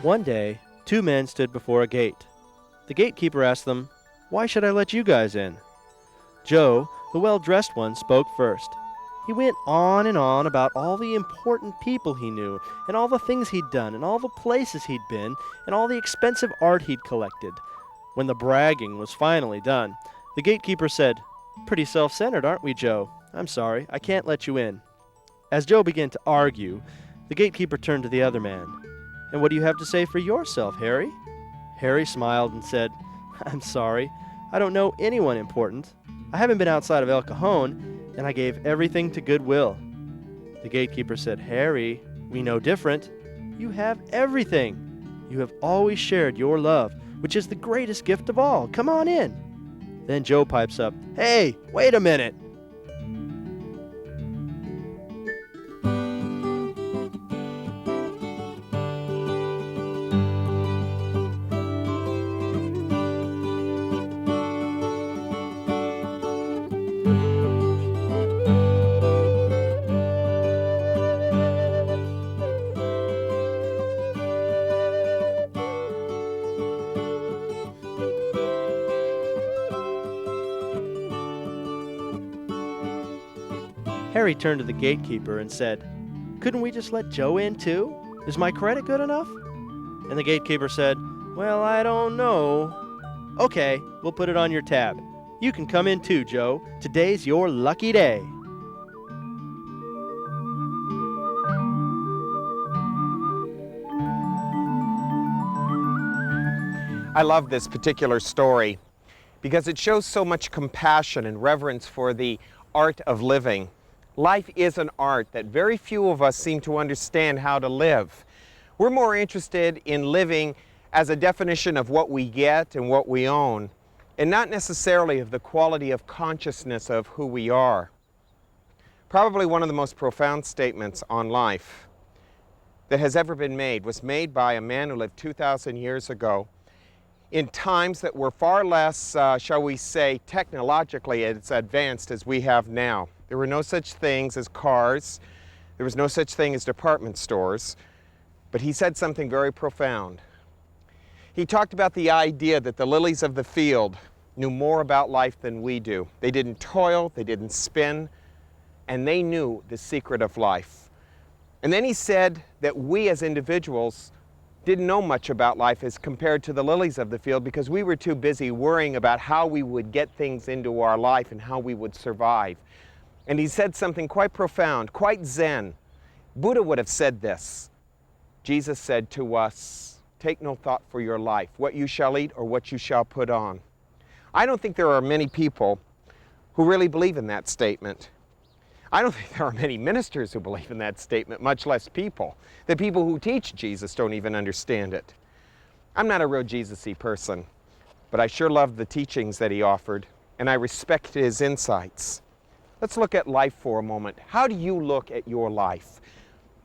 One day, two men stood before a gate. The gatekeeper asked them, "Why should I let you guys in?" Joe, the well-dressed one, spoke first. He went on and on about all the important people he knew, and all the things he'd done, and all the places he'd been, and all the expensive art he'd collected. When the bragging was finally done, the gatekeeper said, "Pretty self-centered, aren't we, Joe? I'm sorry, I can't let you in." As Joe began to argue, the gatekeeper turned to the other man. "And what do you have to say for yourself, Harry?" Harry smiled and said, "I'm sorry, I don't know anyone important. I haven't been outside of El Cajon, and I gave everything to Goodwill." The gatekeeper said, "Harry, we know different. You have everything. You have always shared your love, which is the greatest gift of all. Come on in." Then Joe pipes up, "Hey, wait a minute." Harry turned to the gatekeeper and said, "Couldn't we just let Joe in too? Is my credit good enough?" And the gatekeeper said, "Well, I don't know." "Okay, we'll put it on your tab. You can come in too, Joe. Today's your lucky day." I love this particular story because it shows so much compassion and reverence for the art of living. Life is an art that very few of us seem to understand how to live. We're more interested in living as a definition of what we get and what we own, and not necessarily of the quality of consciousness of who we are. Probably one of the most profound statements on life that has ever been made was made by a man who lived 2,000 years ago in times that were far less, shall we say, technologically as advanced as we have now. There were no such things as cars. There was no such thing as department stores. But he said something very profound. He talked about the idea that the lilies of the field knew more about life than we do. They didn't toil, they didn't spin, and they knew the secret of life. And then he said that we as individuals didn't know much about life as compared to the lilies of the field because we were too busy worrying about how we would get things into our life and how we would survive. And he said something quite profound, quite Zen. Buddha would have said this. Jesus said to us, "Take no thought for your life, what you shall eat or what you shall put on." I don't think there are many people who really believe in that statement. I don't think there are many ministers who believe in that statement, much less people. The people who teach Jesus don't even understand it. I'm not a real Jesus-y person, but I sure loved the teachings that he offered, and I respect his insights. Let's look at life for a moment. How do you look at your life?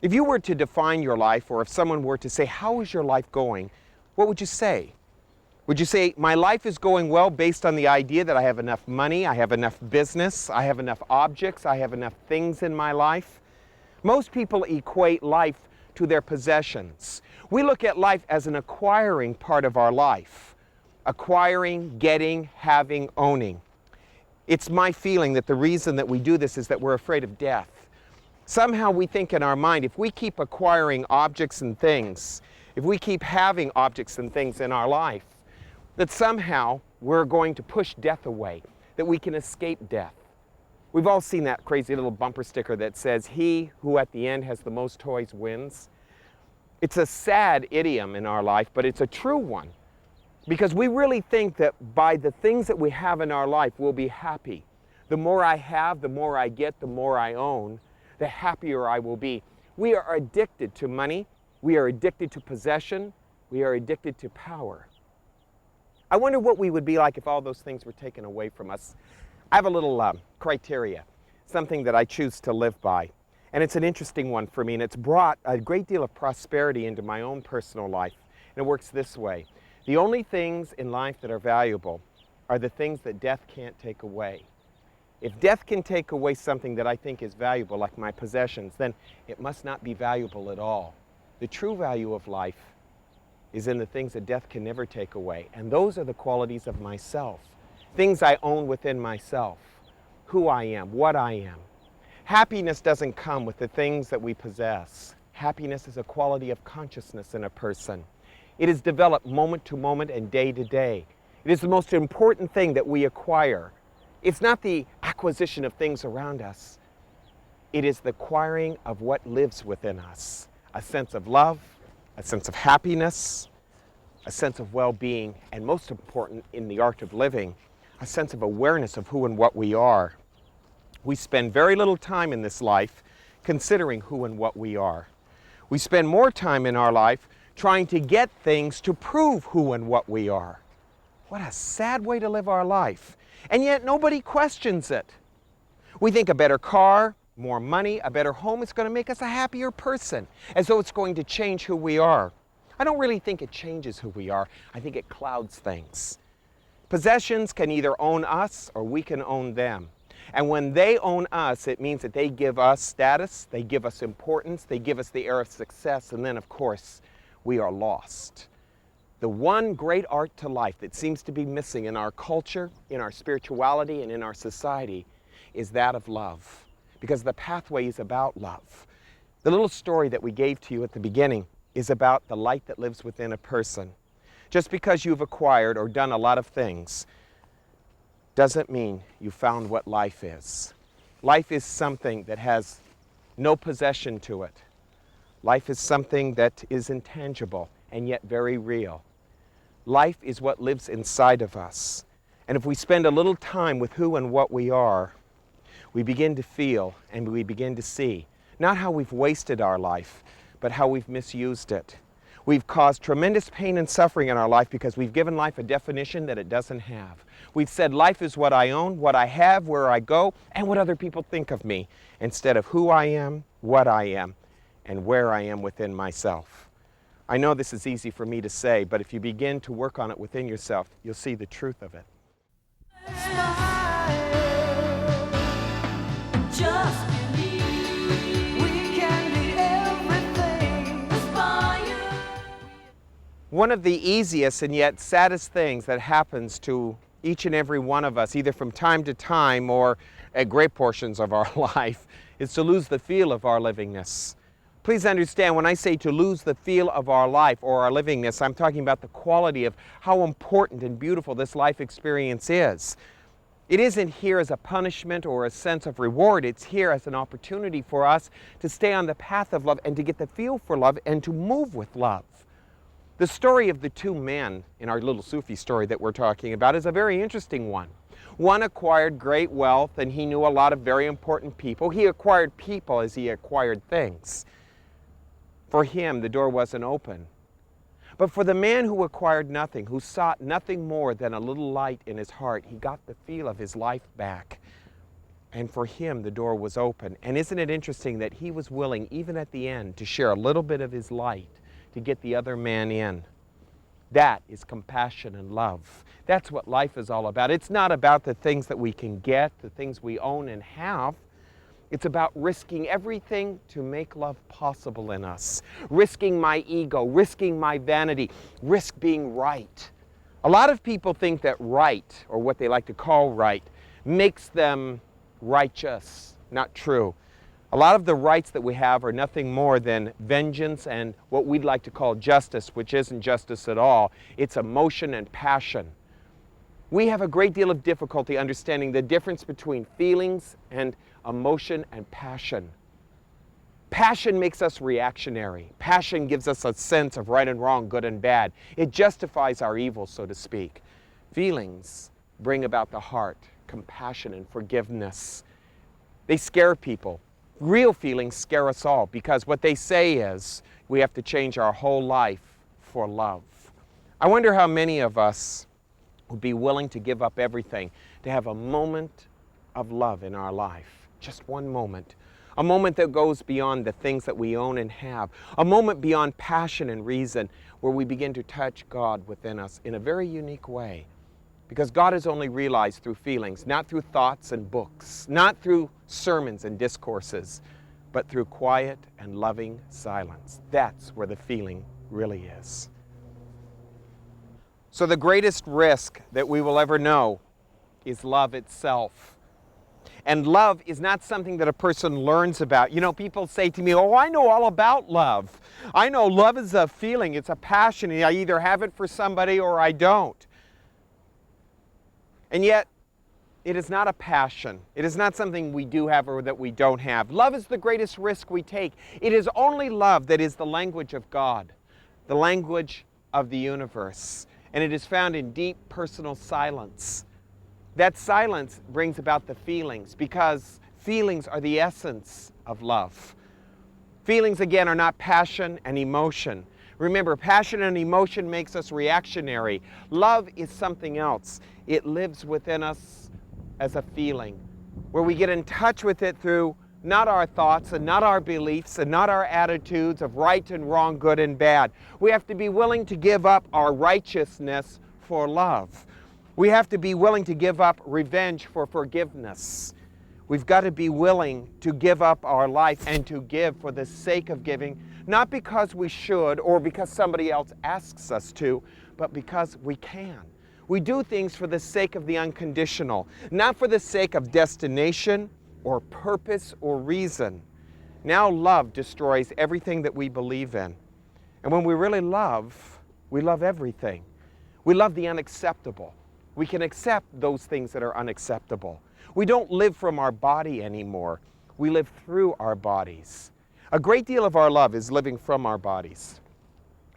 If you were to define your life, or if someone were to say, "How is your life going?" what would you say? Would you say, "My life is going well based on the idea that I have enough money, I have enough business, I have enough objects, I have enough things in my life"? Most people equate life to their possessions. We look at life as an acquiring part of our life. Acquiring, getting, having, owning. It's my feeling that the reason that we do this is that we're afraid of death. Somehow we think in our mind, if we keep acquiring objects and things, if we keep having objects and things in our life, that somehow we're going to push death away, that we can escape death. We've all seen that crazy little bumper sticker that says, "He who at the end has the most toys wins." It's a sad idiom in our life, but it's a true one. Because we really think that by the things that we have in our life, we'll be happy. The more I have, the more I get, the more I own, the happier I will be. We are addicted to money. We are addicted to possession. We are addicted to power. I wonder what we would be like if all those things were taken away from us. I have a little criteria, something that I choose to live by. And it's an interesting one for me, and it's brought a great deal of prosperity into my own personal life. And it works this way. The only things in life that are valuable are the things that death can't take away. If death can take away something that I think is valuable, like my possessions, then it must not be valuable at all. The true value of life is in the things that death can never take away. And those are the qualities of myself, things I own within myself, who I am, what I am. Happiness doesn't come with the things that we possess. Happiness is a quality of consciousness in a person. It is developed moment to moment and day to day. It is the most important thing that we acquire. It's not the acquisition of things around us. It is the acquiring of what lives within us. A sense of love, a sense of happiness, a sense of well-being, and most important in the art of living, a sense of awareness of who and what we are. We spend very little time in this life considering who and what we are. We spend more time in our life trying to get things to prove who and what we are. What a sad way to live our life. And yet nobody questions it. We think a better car, more money, a better home is going to make us a happier person, as though it's going to change who we are. I don't really think it changes who we are. I think it clouds things. Possessions can either own us or we can own them. And when they own us, it means that they give us status, they give us importance, they give us the air of success, and then, of course, we are lost. The one great art to life that seems to be missing in our culture, in our spirituality, and in our society is that of love, because the pathway is about love. The little story that we gave to you at the beginning is about the light that lives within a person. Just because you've acquired or done a lot of things doesn't mean you found what life is. Life is something that has no possession to it. Life is something that is intangible and yet very real. Life is what lives inside of us. And if we spend a little time with who and what we are, we begin to feel and we begin to see not how we've wasted our life, but how we've misused it. We've caused tremendous pain and suffering in our life because we've given life a definition that it doesn't have. We've said life is what I own, what I have, where I go, and what other people think of me, instead of who I am, what I am, and where I am within myself. I know this is easy for me to say, but if you begin to work on it within yourself, you'll see the truth of it. Just believe we can be everything. Aspire. One of the easiest and yet saddest things that happens to each and every one of us, either from time to time or at great portions of our life, is to lose the feel of our livingness. Please understand, when I say to lose the feel of our life or our livingness, I'm talking about the quality of how important and beautiful this life experience is. It isn't here as a punishment or a sense of reward. It's here as an opportunity for us to stay on the path of love and to get the feel for love and to move with love. The story of the two men in our little Sufi story that we're talking about is a very interesting one. One acquired great wealth and he knew a lot of very important people. He acquired people as he acquired things. For him, the door wasn't open. But for the man who acquired nothing, who sought nothing more than a little light in his heart, he got the feel of his life back. And for him, the door was open. And isn't it interesting that he was willing, even at the end, to share a little bit of his light to get the other man in? That is compassion and love. That's what life is all about. It's not about the things that we can get, the things we own and have. It's about risking everything to make love possible in us. Risking my ego, risking my vanity, risk being right. A lot of people think that right, or what they like to call right, makes them righteous. Not true. A lot of the rights that we have are nothing more than vengeance and what we'd like to call justice, which isn't justice at all. It's emotion and passion. We have a great deal of difficulty understanding the difference between feelings and emotion and passion. Passion makes us reactionary. Passion gives us a sense of right and wrong, good and bad. It justifies our evil, so to speak. Feelings bring about the heart, compassion and forgiveness. They scare people. Real feelings scare us all because what they say is we have to change our whole life for love. I wonder how many of us would be willing to give up everything to have a moment of love in our life. Just one moment. A moment that goes beyond the things that we own and have. A moment beyond passion and reason where we begin to touch God within us in a very unique way. Because God is only realized through feelings, not through thoughts and books, not through sermons and discourses, but through quiet and loving silence. That's where the feeling really is. So the greatest risk that we will ever know is love itself. And love is not something that a person learns about. You know, people say to me, oh, I know all about love. I know love is a feeling, it's a passion. I either have it for somebody or I don't. And yet, it is not a passion. It is not something we do have or that we don't have. Love is the greatest risk we take. It is only love that is the language of God, the language of the universe. And it is found in deep personal silence. That silence brings about the feelings, because feelings are the essence of love. Feelings, again, are not passion and emotion. Remember, passion and emotion makes us reactionary. Love is something else. It lives within us as a feeling, where we get in touch with it through not our thoughts and not our beliefs and not our attitudes of right and wrong, good and bad. We have to be willing to give up our righteousness for love. We have to be willing to give up revenge for forgiveness. We've got to be willing to give up our life and to give for the sake of giving, not because we should or because somebody else asks us to, but because we can. We do things for the sake of the unconditional, not for the sake of destination or purpose or reason. Now love destroys everything that we believe in. And when we really love, we love everything. We love the unacceptable. We can accept those things that are unacceptable. We don't live from our body anymore. We live through our bodies. A great deal of our love is living from our bodies.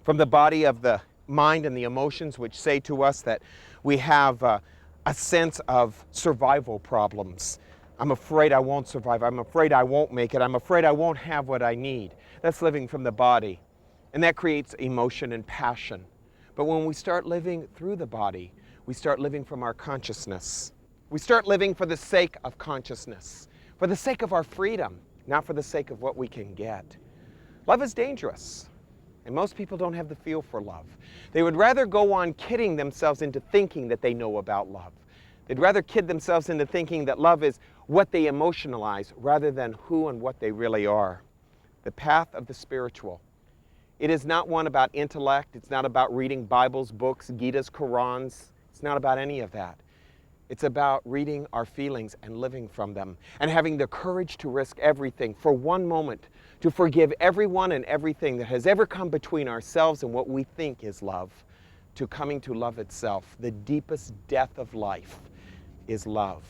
From the body of the mind and the emotions, which say to us that we have a sense of survival problems. I'm afraid I won't survive. I'm afraid I won't make it. I'm afraid I won't have what I need. That's living from the body. And that creates emotion and passion. But when we start living through the body, we start living from our consciousness. We start living for the sake of consciousness, for the sake of our freedom, not for the sake of what we can get. Love is dangerous, and most people don't have the feel for love. They would rather go on kidding themselves into thinking that they know about love. They'd rather kid themselves into thinking that love is what they emotionalize rather than who and what they really are. The path of the spiritual. It is not one about intellect. It's not about reading Bibles, books, Gitas, Qurans. It's not about any of that. It's about reading our feelings and living from them and having the courage to risk everything for one moment, to forgive everyone and everything that has ever come between ourselves and what we think is love, to coming to love itself. The deepest death of life is love,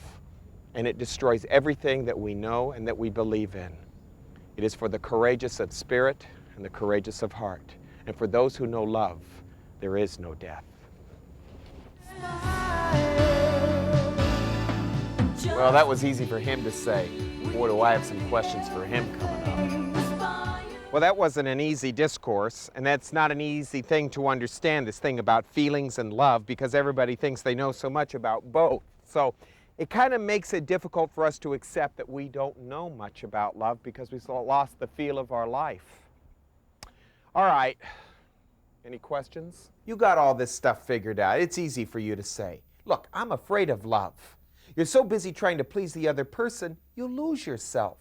and it destroys everything that we know and that we believe in. It is for the courageous of spirit and the courageous of heart, and for those who know love, there is no death. Well, that was easy for him to say. Boy, do I have some questions for him coming up. Well, that wasn't an easy discourse, and that's not an easy thing to understand, this thing about feelings and love, because everybody thinks they know so much about both. So it kind of makes it difficult for us to accept that we don't know much about love because we've lost the feel of our life. All right. Any questions? You got all this stuff figured out. It's easy for you to say, look, I'm afraid of love. You're so busy trying to please the other person, you lose yourself.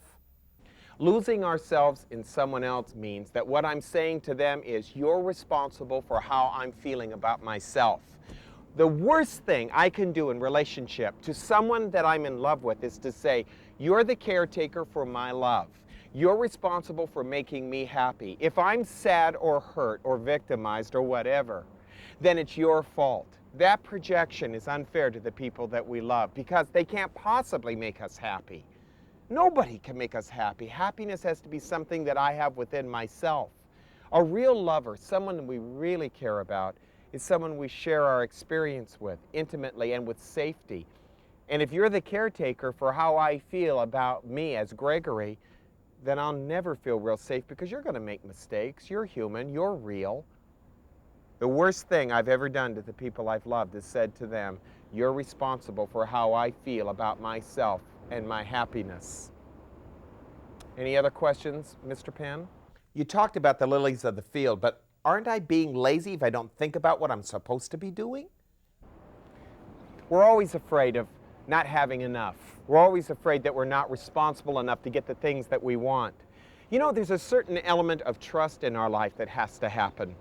Losing ourselves in someone else means that what I'm saying to them is, you're responsible for how I'm feeling about myself. The worst thing I can do in relationship to someone that I'm in love with is to say, you're the caretaker for my love. You're responsible for making me happy. If I'm sad or hurt or victimized or whatever, then it's your fault. That projection is unfair to the people that we love because they can't possibly make us happy. Nobody can make us happy. Happiness has to be something that I have within myself. A real lover, someone we really care about, is someone we share our experience with intimately and with safety. And if you're the caretaker for how I feel about me as Gregory, then I'll never feel real safe because you're going to make mistakes. You're human. You're real. The worst thing I've ever done to the people I've loved is said to them, you're responsible for how I feel about myself and my happiness. Any other questions, Mr. Penn? You talked about the lilies of the field, but aren't I being lazy if I don't think about what I'm supposed to be doing? We're always afraid of not having enough. We're always afraid that we're not responsible enough to get the things that we want. You know, there's a certain element of trust in our life that has to happen.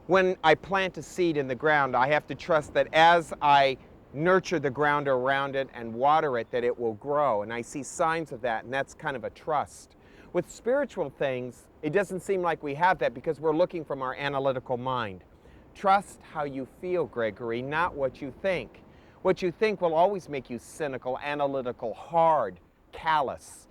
When I plant a seed in the ground, I have to trust that as I nurture the ground around it and water it, that it will grow. And I see signs of that, and that's kind of a trust. With spiritual things, it doesn't seem like we have that because we're looking from our analytical mind. Trust how you feel, Gregory, not what you think. What you think will always make you cynical, analytical, hard, callous.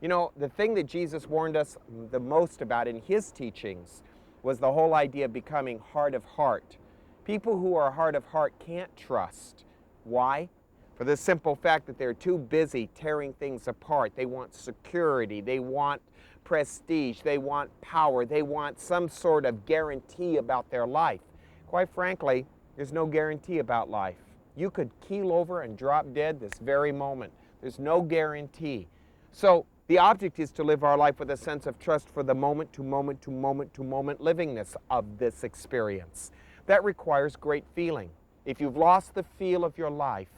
You know, the thing that Jesus warned us the most about in his teachings was the whole idea of becoming hard of heart. People who are hard of heart can't trust. Why? For the simple fact that they're too busy tearing things apart. They want security, they want prestige, they want power, they want some sort of guarantee about their life. Quite frankly, there's no guarantee about life. You could keel over and drop dead this very moment. There's no guarantee. So the object is to live our life with a sense of trust for the moment to moment to moment to moment livingness of this experience. That requires great feeling. If you've lost the feel of your life,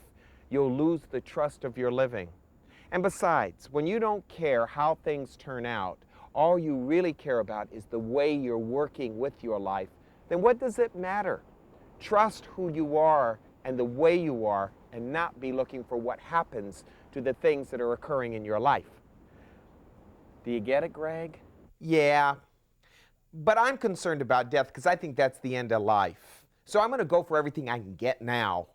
you'll lose the trust of your living. And besides, when you don't care how things turn out, all you really care about is the way you're working with your life, then what does it matter? Trust who you are and the way you are, and not be looking for what happens to the things that are occurring in your life. Do you get it, Greg? Yeah, but I'm concerned about death because I think that's the end of life. So I'm going to go for everything I can get now.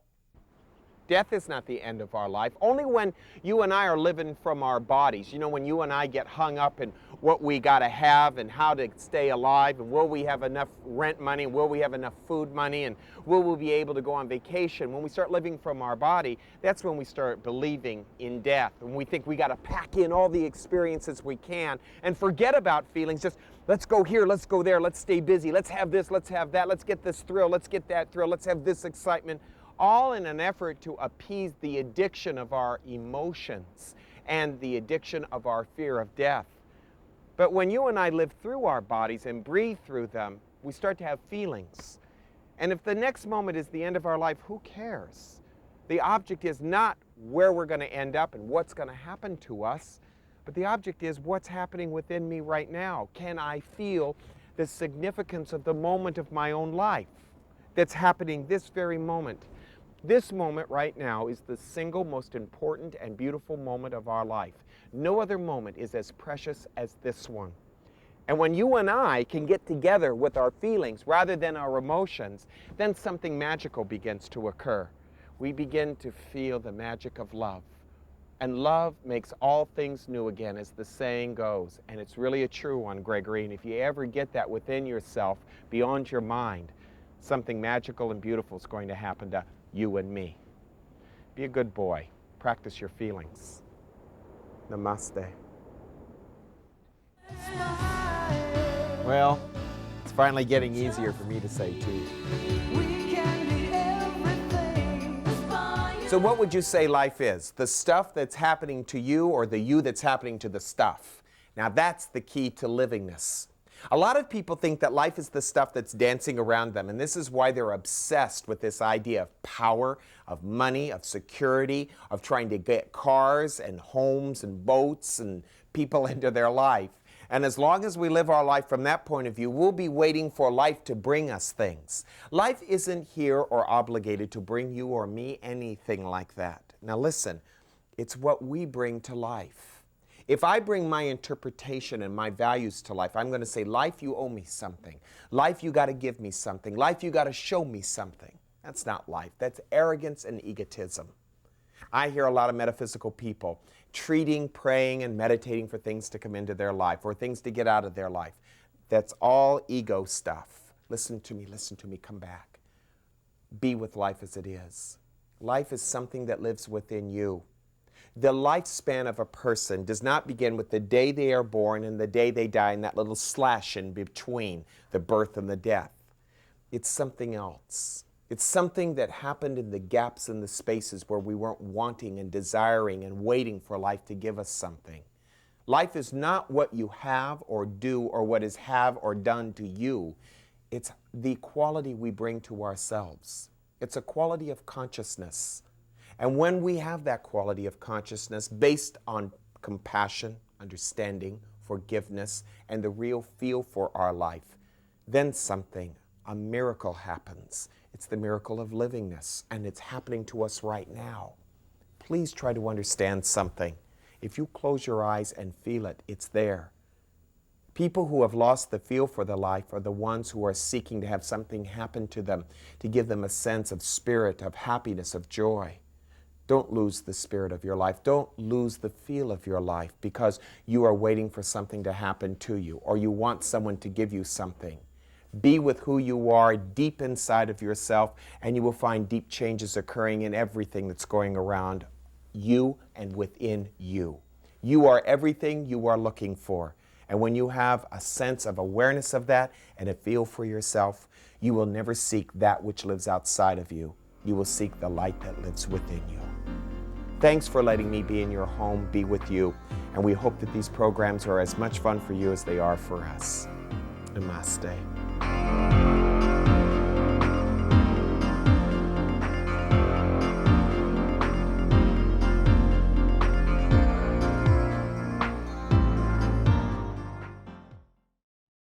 Death is not the end of our life. Only when you and I are living from our bodies. You know, when you and I get hung up in what we got to have and how to stay alive, and will we have enough rent money, and will we have enough food money, and will we be able to go on vacation? When we start living from our body, that's when we start believing in death. And we think we got to pack in all the experiences we can and forget about feelings. Just let's go here, let's go there, let's stay busy, let's have this, let's have that, let's get this thrill, let's get that thrill, let's have this excitement. All in an effort to appease the addiction of our emotions and the addiction of our fear of death. But when you and I live through our bodies and breathe through them, we start to have feelings. And if the next moment is the end of our life, who cares? The object is not where we're going to end up and what's going to happen to us, but the object is what's happening within me right now. Can I feel the significance of the moment of my own life that's happening this very moment? This moment right now is the single most important and beautiful moment of our life. No other moment is as precious as this one. And when you and I can get together with our feelings rather than our emotions, then something magical begins to occur. We begin to feel the magic of love. And love makes all things new again, as the saying goes. And it's really a true one, Gregory. And if you ever get that within yourself, beyond your mind, something magical and beautiful is going to happen to you and me. Be a good boy. Practice your feelings. Namaste. Well, it's finally getting easier for me to say too. We can be everything. So what would you say life is? The stuff that's happening to you, or the you that's happening to the stuff? Now that's the key to livingness. A lot of people think that life is the stuff that's dancing around them, and this is why they're obsessed with this idea of power, of money, of security, of trying to get cars and homes and boats and people into their life. And as long as we live our life from that point of view, we'll be waiting for life to bring us things. Life isn't here or obligated to bring you or me anything like that. Now listen, it's what we bring to life. If I bring my interpretation and my values to life, I'm going to say, life, you owe me something. Life, you got to give me something. Life, you got to show me something. That's not life. That's arrogance and egotism. I hear a lot of metaphysical people treating, praying, and meditating for things to come into their life or things to get out of their life. That's all ego stuff. Listen to me, come back. Be with life as it is. Life is something that lives within you. The lifespan of a person does not begin with the day they are born and the day they die, and that little slash in between the birth and the death. It's something else. It's something that happened in the gaps and the spaces where we weren't wanting and desiring and waiting for life to give us something. Life is not what you have or do or what is have or done to you. It's the quality we bring to ourselves. It's a quality of consciousness. And when we have that quality of consciousness based on compassion, understanding, forgiveness, and the real feel for our life, then something a miracle happens. It's the miracle of livingness, and it's happening to us right now. Please try to understand something. If you close your eyes and feel it, it's there. People who have lost the feel for the life are the ones who are seeking to have something happen to them, to give them a sense of spirit, of happiness, of joy. Don't lose the spirit of your life. Don't lose the feel of your life because you are waiting for something to happen to you or you want someone to give you something. Be with who you are deep inside of yourself, and you will find deep changes occurring in everything that's going around you and within you. You are everything you are looking for. And when you have a sense of awareness of that and a feel for yourself, you will never seek that which lives outside of you. You will seek the light that lives within you. Thanks for letting me be in your home, be with you, and we hope that these programs are as much fun for you as they are for us. Namaste.